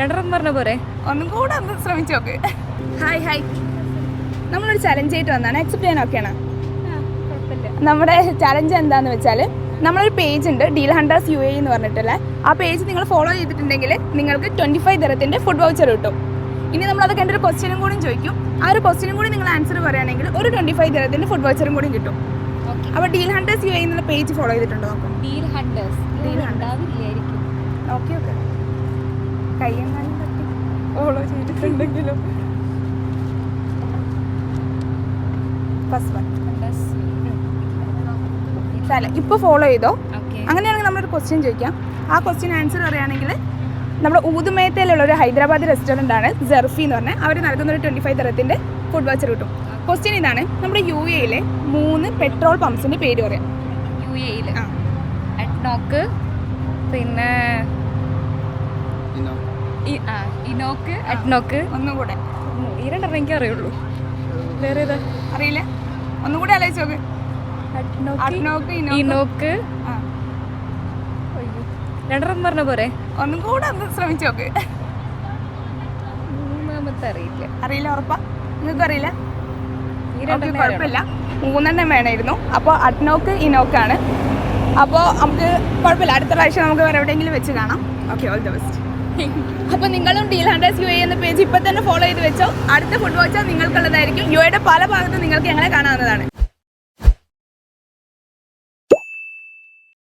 രണ്ടെണ്ണം പറഞ്ഞ പോരെ? ഒന്നും കൂടെ ഒന്ന് ശ്രമിച്ചു നോക്ക്. ഹായ് നമ്മളൊരു ചലഞ്ച് ആയിട്ട് വന്നാണ്. അക്സെപ്റ്റ് ചെയ്യാൻ ഓക്കെയാണ്? നമ്മുടെ ചലഞ്ച് എന്താണെന്ന് വെച്ചാൽ നമ്മളൊരു പേജ് ഉണ്ട്, ഡീൽ ഹണ്ടേഴ്സ് UAE എന്ന് പറഞ്ഞിട്ടുള്ള ആ പേജ് നിങ്ങൾ ഫോളോ ചെയ്തിട്ടുണ്ടെങ്കിൽ നിങ്ങൾക്ക് 25 ദിറത്തിൻ്റെ ഫുഡ് വൗച്ചർ കിട്ടും. ഇനി നമ്മളത് കണ്ടൊരു ക്വസ്റ്റ്യനും കൂടി ചോദിക്കും. ആ ഒരു ക്വസ്റ്റ്യനും കൂടി നിങ്ങൾ ആൻസർ പറയുകയാണെങ്കിൽ ഒരു 25 ദിറത്തിൻ്റെ ഫുഡ് വൗച്ചറും കൂടി കിട്ടും. അപ്പോൾ ഡീൽ ഹണ്ടേഴ്സ് UAE എന്നുള്ള പേജ് ഫോളോ ചെയ്തിട്ടുണ്ടോ നോക്കാം. ഡീൽ ഹണ്ടേഴ്സ് ഓക്കെ കയ്യെങ്ങാനും തട്ടി ഫോളോ ചെയ്തിട്ടുണ്ടെങ്കിലും ഇപ്പോൾ ഫോളോ ചെയ്തോ. അങ്ങനെയാണെങ്കിൽ നമ്മളൊരു ക്വസ്റ്റ്യൻ ചോദിക്കാം. ആ ക്വസ്റ്റ്യൻ ആൻസർ പറയുകയാണെങ്കിൽ നമ്മുടെ ഊതുമേത്തയിലുള്ള ഒരു ഹൈദരാബാദ് റെസ്റ്റോറൻ്റ് ആണ് ജെർഫി എന്ന് പറഞ്ഞാൽ അവർ നൽകുന്ന ഒരു 25 ദിറത്തിൻ്റെ ഫുഡ് വൗച്ചർ കിട്ടും. ക്വസ്റ്റ്യൻ ഇതാണ്, നമ്മുടെ UAE 3 പെട്രോൾ പമ്പ്സിൻ്റെ പേര് പറയാം. UAE അഡ്നോക്ക്, പിന്നെ ഇനോക്ക്, അഡ്നോക്ക്. ഒന്നും കൂടെ ഈ രണ്ടെണ്ണം എനിക്ക് അറിയുള്ളൂ. വേറെ ഏതാ അറിയില്ല? ഒന്നും കൂടെ ആലോചിച്ച് നോക്ക്. അഡ്നോക്ക്, ഇനോക്ക്. രണ്ടെണ്ണം പറഞ്ഞ പോരെ? ഒന്നും കൂടെ ഒന്ന് ശ്രമിച്ചു നോക്ക്. മൂന്നാമത്തെ അറിയില്ല? ഉറപ്പാ? നിങ്ങൾക്ക് അറിയില്ല? കുഴപ്പമില്ല, 3 വേണമായിരുന്നു. അപ്പോൾ അഡ്നോക്ക്, ഇനോക്കാണ്. അപ്പോൾ നമുക്ക് കുഴപ്പമില്ല, അടുത്ത പ്രാവശ്യം നമുക്ക് വേറെ എവിടെയെങ്കിലും വെച്ച് കാണാം. Okay, all the best. അപ്പോൾ നിങ്ങളും ഡീൽ ഹണ്ടേഴ്സ് UAE എന്ന പേജ് ഇപ്പോൾ തന്നെ ഫോളോ ചെയ്ത് വെച്ചോ. അടുത്ത ഫുഡ് വൗച്ചർ നിങ്ങൾക്കുള്ളതായിരിക്കും. UAE പല ഭാഗത്തും നിങ്ങൾക്ക് ഞങ്ങളെ കാണാവുന്നതാണ്.